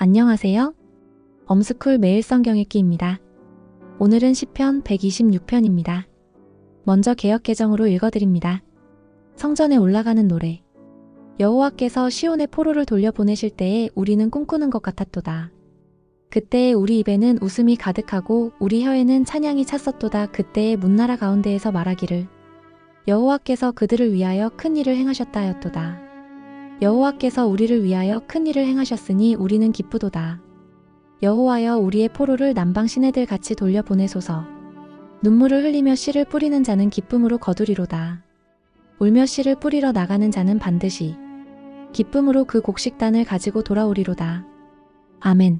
안녕하세요. 엄스쿨 매일 성경 읽기입니다. 오늘은 시편 126편입니다. 먼저 개역 개정으로 읽어드립니다. 성전에 올라가는 노래. 여호와께서 시온의 포로를 돌려보내실 때에 우리는 꿈꾸는 것 같았도다. 그때에 우리 입에는 웃음이 가득하고 우리 혀에는 찬양이 찼었도다. 그때에 문나라 가운데에서 말하기를 여호와께서 그들을 위하여 큰 일을 행하셨다 하였도다. 여호와께서 우리를 위하여 큰 일을 행하셨으니 우리는 기쁘도다. 여호와여 우리의 포로를 남방 시내들 같이 돌려보내소서. 눈물을 흘리며 씨를 뿌리는 자는 기쁨으로 거두리로다. 울며 씨를 뿌리러 나가는 자는 반드시 기쁨으로 그 곡식단을 가지고 돌아오리로다. 아멘.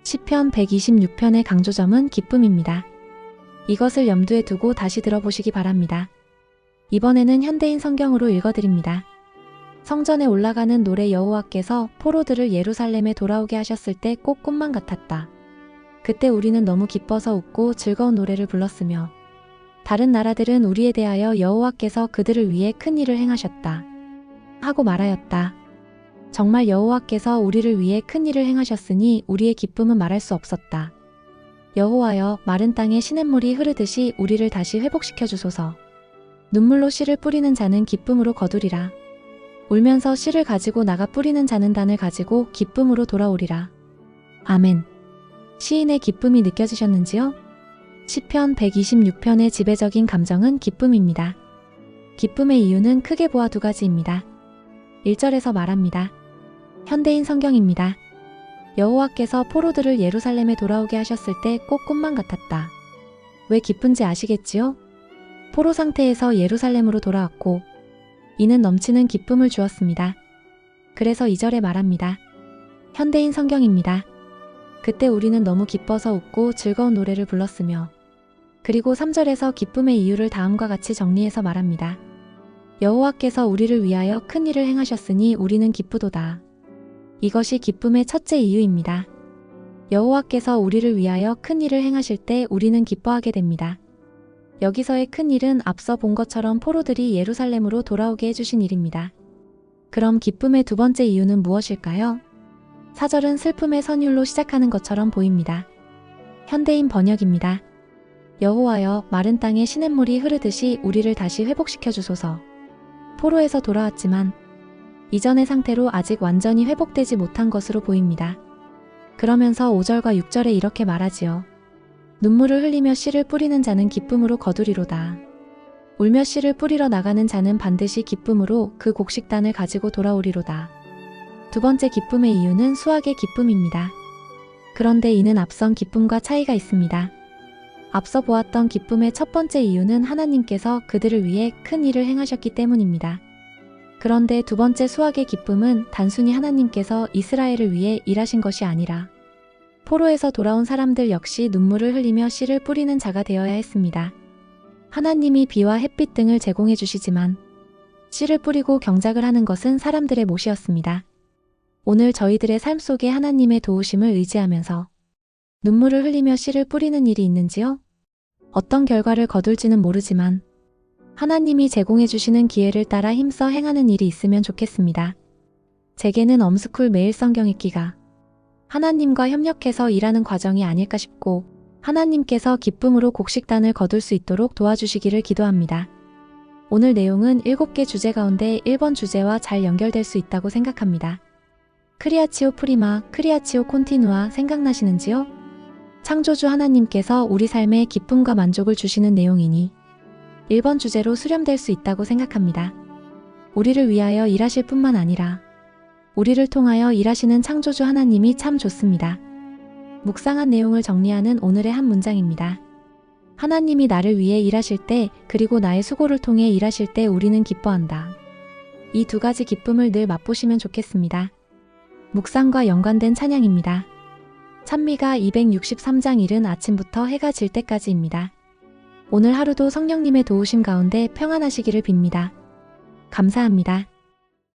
시편 126편의 강조점은 기쁨입니다. 이것을 염두에 두고 다시 들어보시기 바랍니다. 이번에는 현대인 성경으로 읽어드립니다. 성전에 올라가는 노래. 여호와께서 포로들을 예루살렘에 돌아오게 하셨을 때 꼭 꿈만 같았다. 그때 우리는 너무 기뻐서 웃고 즐거운 노래를 불렀으며 다른 나라들은 우리에 대하여 여호와께서 그들을 위해 큰 일을 행하셨다 하고 말하였다. 정말 여호와께서 우리를 위해 큰 일을 행하셨으니 우리의 기쁨은 말할 수 없었다. 여호와여 마른 땅에 시냇물이 흐르듯이 우리를 다시 회복시켜 주소서. 눈물로 씨를 뿌리는 자는 기쁨으로 거두리라. 울면서 씨를 가지고 나가 뿌리는 자는 단을 가지고 기쁨으로 돌아오리라. 아멘. 시인의 기쁨이 느껴지셨는지요? 시편 126편의 지배적인 감정은 기쁨입니다. 기쁨의 이유는 크게 보아 두 가지입니다. 1절에서 말합니다. 현대인 성경입니다. 여호와께서 포로들을 예루살렘에 돌아오게 하셨을 때 꼭 꿈만 같았다. 왜 기쁜지 아시겠지요? 포로 상태에서 예루살렘으로 돌아왔고 이는 넘치는 기쁨을 주었습니다. 그래서 2절에 말합니다. 현대인 성경입니다. 그때 우리는 너무 기뻐서 웃고 즐거운 노래를 불렀으며 그리고 3절에서 기쁨의 이유를 다음과 같이 정리해서 말합니다. 여호와께서 우리를 위하여 큰 일을 행하셨으니 우리는 기쁘도다. 이것이 기쁨의 첫째 이유입니다. 여호와께서 우리를 위하여 큰 일을 행하실 때 우리는 기뻐하게 됩니다. 여기서의 큰 일은 앞서 본 것처럼 포로들이 예루살렘으로 돌아오게 해주신 일입니다. 그럼 기쁨의 두 번째 이유는 무엇일까요? 4절은 슬픔의 선율로 시작하는 것처럼 보입니다. 현대인 번역입니다. 여호와여 마른 땅에 시냇물이 흐르듯이 우리를 다시 회복시켜 주소서. 포로에서 돌아왔지만 이전의 상태로 아직 완전히 회복되지 못한 것으로 보입니다. 그러면서 5절과 6절에 이렇게 말하지요. 눈물을 흘리며 씨를 뿌리는 자는 기쁨으로 거두리로다. 울며 씨를 뿌리러 나가는 자는 반드시 기쁨으로 그 곡식단을 가지고 돌아오리로다. 두 번째 기쁨의 이유는 수확의 기쁨입니다. 그런데 이는 앞선 기쁨과 차이가 있습니다. 앞서 보았던 기쁨의 첫 번째 이유는 하나님께서 그들을 위해 큰 일을 행하셨기 때문입니다. 그런데 두 번째 수확의 기쁨은 단순히 하나님께서 이스라엘을 위해 일하신 것이 아니라 포로에서 돌아온 사람들 역시 눈물을 흘리며 씨를 뿌리는 자가 되어야 했습니다. 하나님이 비와 햇빛 등을 제공해 주시지만 씨를 뿌리고 경작을 하는 것은 사람들의 몫이었습니다. 오늘 저희들의 삶 속에 하나님의 도우심을 의지하면서 눈물을 흘리며 씨를 뿌리는 일이 있는지요? 어떤 결과를 거둘지는 모르지만 하나님이 제공해 주시는 기회를 따라 힘써 행하는 일이 있으면 좋겠습니다. 제게는 엄스쿨 매일 성경 읽기가 하나님과 협력해서 일하는 과정이 아닐까 싶고 하나님께서 기쁨으로 곡식단을 거둘 수 있도록 도와주시기를 기도합니다. 오늘 내용은 7개 주제 가운데 1번 주제와 잘 연결될 수 있다고 생각합니다. 크리아치오 프리마, 크리아치오 콘티누아 생각나시는지요? 창조주 하나님께서 우리 삶에 기쁨과 만족을 주시는 내용이니 1번 주제로 수렴될 수 있다고 생각합니다. 우리를 위하여 일하실 뿐만 아니라 우리를 통하여 일하시는 창조주 하나님이 참 좋습니다. 묵상한 내용을 정리하는 오늘의 한 문장입니다. 하나님이 나를 위해 일하실 때 그리고 나의 수고를 통해 일하실 때 우리는 기뻐한다. 이 두 가지 기쁨을 늘 맛보시면 좋겠습니다. 묵상과 연관된 찬양입니다. 찬미가 263장 1은 아침부터 해가 질 때까지입니다. 오늘 하루도 성령님의 도우심 가운데 평안하시기를 빕니다. 감사합니다.